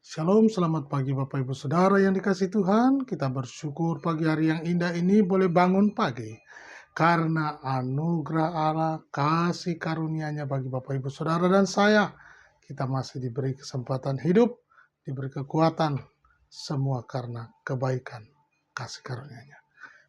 Shalom, selamat pagi Bapak Ibu Saudara yang dikasihi Tuhan. Kita bersyukur pagi hari yang indah ini boleh bangun pagi. Karena anugerah Allah, kasih karunia-Nya bagi Bapak Ibu Saudara dan saya. Kita masih diberi kesempatan hidup, diberi kekuatan. Semua karena kebaikan, kasih karunia-Nya.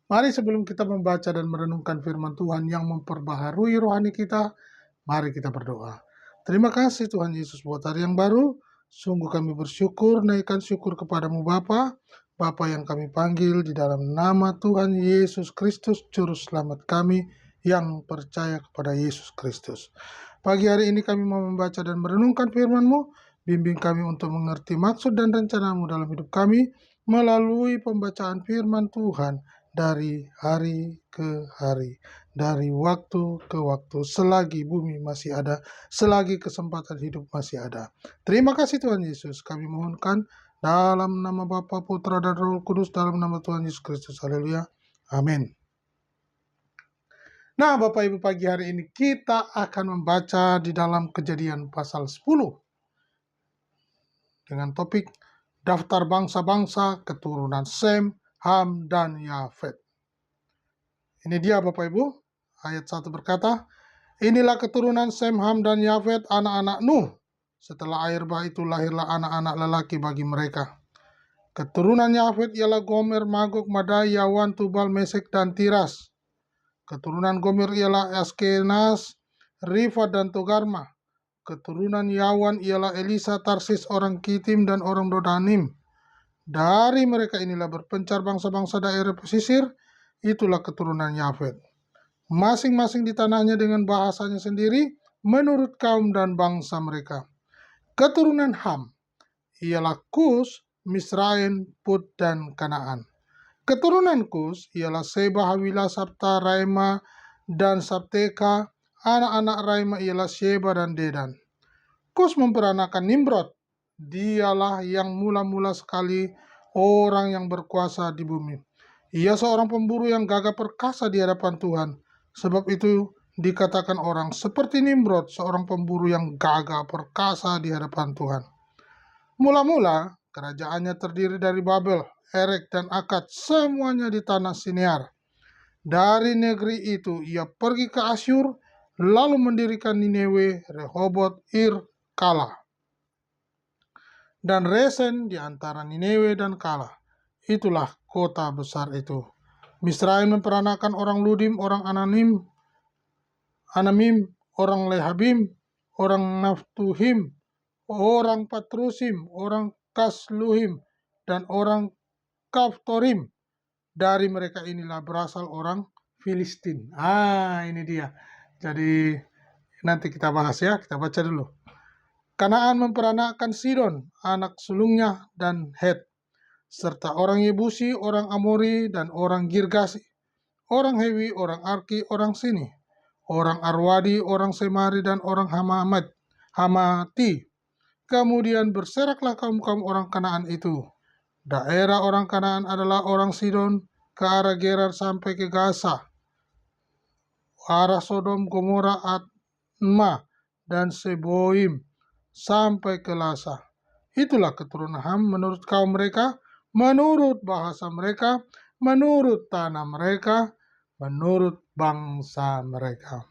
Mari sebelum kita membaca dan merenungkan firman Tuhan yang memperbaharui rohani kita, mari kita berdoa. Terima kasih Tuhan Yesus buat hari yang baru. Sungguh kami bersyukur, naikkan syukur kepadamu Bapa, Bapa yang kami panggil di dalam nama Tuhan Yesus Kristus, Juru Selamat kami yang percaya kepada Yesus Kristus. Pagi hari ini kami mau membaca dan merenungkan firman-Mu, bimbing kami untuk mengerti maksud dan rencana-Mu dalam hidup kami, melalui pembacaan firman Tuhan dari hari ke hari, dari waktu ke waktu, selagi bumi masih ada, selagi kesempatan hidup masih ada. Terima kasih Tuhan Yesus, kami mohonkan dalam nama Bapa, Putra, dan Roh Kudus, dalam nama Tuhan Yesus Kristus. Haleluya. Amin. Nah, Bapak Ibu, pagi hari ini kita akan membaca di dalam Kejadian pasal 10 dengan topik daftar bangsa-bangsa keturunan Sem, Ham, dan Yafet. Ini dia Bapak Ibu, ayat 1 berkata, inilah keturunan Sem, Ham, dan Yafet, anak-anak Nuh. Setelah air bah itu lahirlah anak-anak lelaki bagi mereka. Keturunan Yafet ialah Gomer, Magog, Madai, Yawan, Tubal, Mesek, dan Tiras. Keturunan Gomer ialah Askenaz, Rifat, dan Togarma. Keturunan Yawan ialah Elisa, Tarsis, orang Kitim, dan orang Dodanim. Dari mereka inilah berpencar bangsa-bangsa daerah pesisir, itulah keturunan Yafet. Masing-masing di tanahnya dengan bahasanya sendiri, menurut kaum dan bangsa mereka. Keturunan Ham ialah Kus, Misraim, Put, dan Kanaan. Keturunan Kus ialah Seba, Hawila, Sabta, Raima, dan Sabteka. Anak-anak Raima ialah Sheba dan Dedan. Kus memperanakan Nimrod. Dialah yang mula-mula sekali orang yang berkuasa di bumi. Ia seorang pemburu yang gagah perkasa di hadapan Tuhan. Sebab itu dikatakan orang seperti Nimrod, seorang pemburu yang gagah perkasa di hadapan Tuhan. Mula-mula kerajaannya terdiri dari Babel, Erek, dan Akad, semuanya di tanah Sinear. Dari negeri itu ia pergi ke Asyur, lalu mendirikan Ninewe, Rehobot, Ir, Kala, dan Resen di antara Ninewe dan Kala. Itulah kota besar itu. Misraim memperanakan orang Ludim, orang Anamim, orang Lehabim, orang Naftuhim, orang Patrusim, orang Kasluhim, dan orang Kaftorim. Dari mereka inilah berasal orang Filistin. Ini dia. Jadi nanti kita bahas ya, kita baca dulu. Kanaan memperanakan Sidon, anak sulungnya, dan Het, serta orang Yebusi, orang Amori, dan orang Girgasi, orang Hewi, orang Arki, orang Sini, orang Arwadi, orang Semari, dan orang Hamati. Kemudian berseraklah kaum-kaum orang Kanaan itu. Daerah orang Kanaan adalah orang Sidon ke arah Gerar sampai ke Gaza, arah Sodom, Gomora, Adma, dan Seboim sampai ke Lasa. Itulah keturunan Ham menurut kaum mereka, menurut bahasa mereka, menurut tanah mereka, menurut bangsa mereka.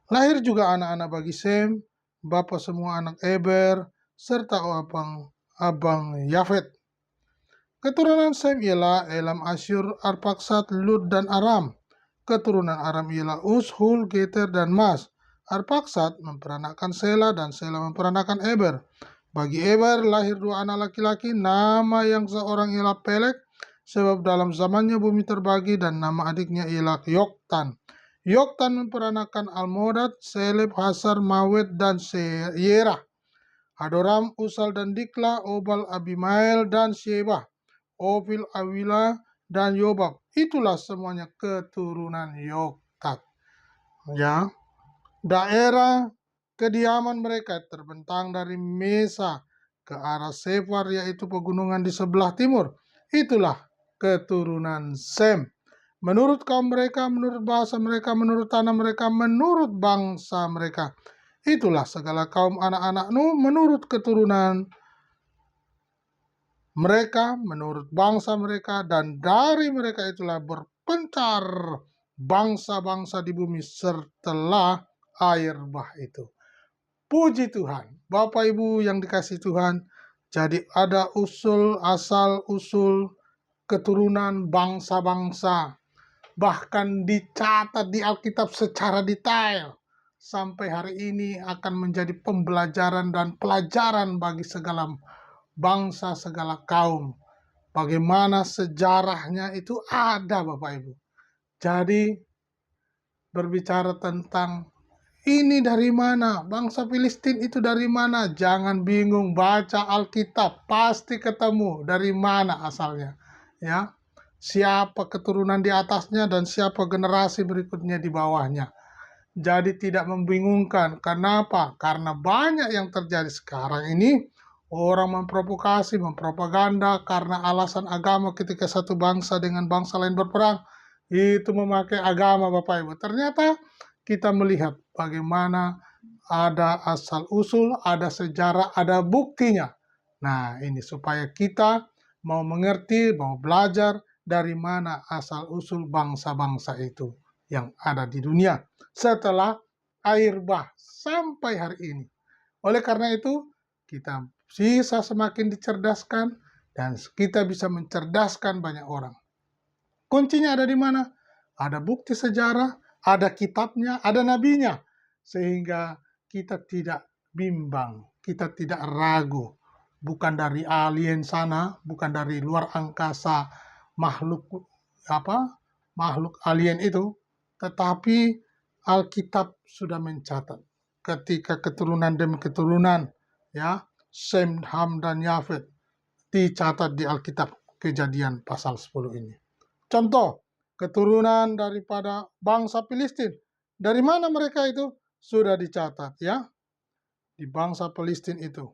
Lahir juga anak-anak bagi Sem, bapa semua anak Eber, serta abang Yafet. Keturunan Sem ialah Elam, Asyur, Arpaksad, Lud, dan Aram. Keturunan Aram ialah Uz, Hul, Geter, dan Mas. Arpaksad memperanakan Sela, dan Sela memperanakan Eber. Bagi Eber lahir dua anak laki-laki, nama yang seorang ialah Pelek, sebab dalam zamannya bumi terbagi, dan nama adiknya ialah Yoktan. Yoktan memperanakan Almodad, Seleb, Hasar, Mawet, dan Yerah. Adoram, Usal, dan Dikla, Obal, Abimael, dan Sheba, Ofil, Awila, dan Yobab. Itulah semuanya keturunan Yoktat. Ya, daerah kediaman mereka terbentang dari Mesa ke arah Sefar, yaitu pegunungan di sebelah timur. Itulah keturunan Sem. Menurut kaum mereka, menurut bahasa mereka, menurut tanah mereka, menurut bangsa mereka. Itulah segala kaum anak-anak Nuh menurut keturunan mereka, menurut bangsa mereka, dan dari mereka itulah berpencar bangsa-bangsa di bumi setelah air bah itu. Puji Tuhan, Bapak Ibu yang dikasihi Tuhan, jadi ada asal-usul keturunan bangsa-bangsa, bahkan dicatat di Alkitab secara detail. Sampai hari ini akan menjadi pembelajaran dan pelajaran bagi segala bangsa, segala kaum. Bagaimana sejarahnya itu ada, Bapak Ibu. Jadi berbicara tentang ini dari mana, bangsa Filistin itu dari mana, jangan bingung, baca Alkitab, pasti ketemu dari mana asalnya. Ya, siapa keturunan di atasnya dan siapa generasi berikutnya di bawahnya. Jadi tidak membingungkan. Kenapa? Karena banyak yang terjadi sekarang ini. Orang memprovokasi, mempropaganda karena alasan agama ketika satu bangsa dengan bangsa lain berperang. Itu memakai agama, Bapak Ibu. Ternyata kita melihat bagaimana ada asal-usul, ada sejarah, ada buktinya. Nah, ini supaya kita mau mengerti, mau belajar dari mana asal-usul bangsa-bangsa itu yang ada di dunia setelah air bah sampai hari ini. Oleh karena itu, kita bisa semakin dicerdaskan dan kita bisa mencerdaskan banyak orang. Kuncinya ada di mana? Ada bukti sejarah, ada kitabnya, ada nabinya. Sehingga kita tidak bimbang, kita tidak ragu. Bukan dari alien sana, bukan dari luar angkasa, makhluk makhluk alien itu, tetapi Alkitab sudah mencatat ketika keturunan demi keturunan, ya, Sem, Ham, dan Yafet dicatat di Alkitab Kejadian pasal 10 ini. Contoh, keturunan daripada bangsa Filistin. Dari mana mereka itu? Sudah dicatat, ya, di bangsa Filistin itu.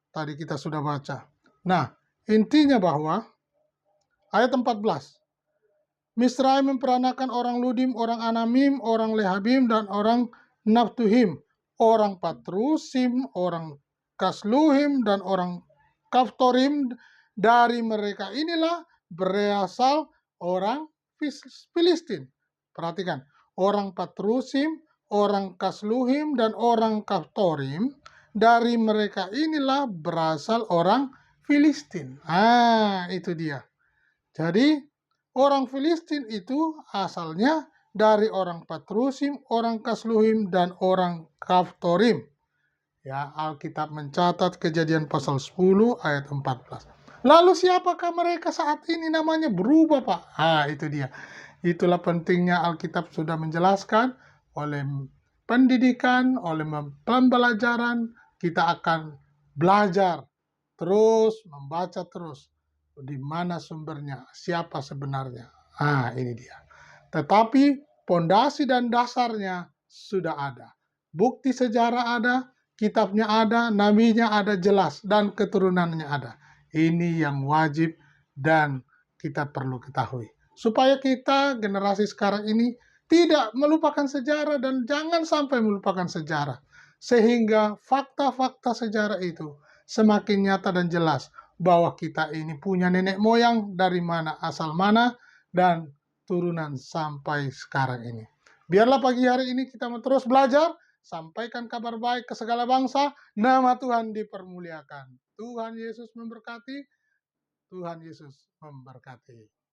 Tadi kita sudah baca. Nah, intinya bahwa ayat 14. Misraim memperanakan orang Ludim, orang Anamim, orang Lehabim, dan orang Naftuhim, orang Patrusim, orang Kasluhim, dan orang Kaftorim. Dari mereka inilah berasal orang Filistin. Perhatikan, orang Patrusim, orang Kasluhim, dan orang Kaftorim. Dari mereka inilah berasal orang Filistin. Itu dia. Jadi, orang Filistin itu asalnya dari orang Patrusim, orang Kasluhim, dan orang Kaftorim. Ya, Alkitab mencatat Kejadian pasal 10 ayat 14. Lalu siapakah mereka saat ini namanya berubah, Pak? Itu dia. Itulah pentingnya Alkitab sudah menjelaskan oleh pendidikan, oleh pembelajaran, kita akan belajar terus, membaca terus. Di mana sumbernya, siapa sebenarnya. Ini dia. Tetapi pondasi dan dasarnya sudah ada. Bukti sejarah ada, kitabnya ada, nabinya ada jelas, dan keturunannya ada. Ini yang wajib dan kita perlu ketahui. Supaya kita, generasi sekarang ini, tidak melupakan sejarah dan jangan sampai melupakan sejarah. Sehingga fakta-fakta sejarah itu semakin nyata dan jelas bahwa kita ini punya nenek moyang dari mana, asal mana, dan turunan sampai sekarang ini. Biarlah pagi hari ini kita terus belajar, sampaikan kabar baik ke segala bangsa, nama Tuhan dipermuliakan. Tuhan Yesus memberkati, Tuhan Yesus memberkati.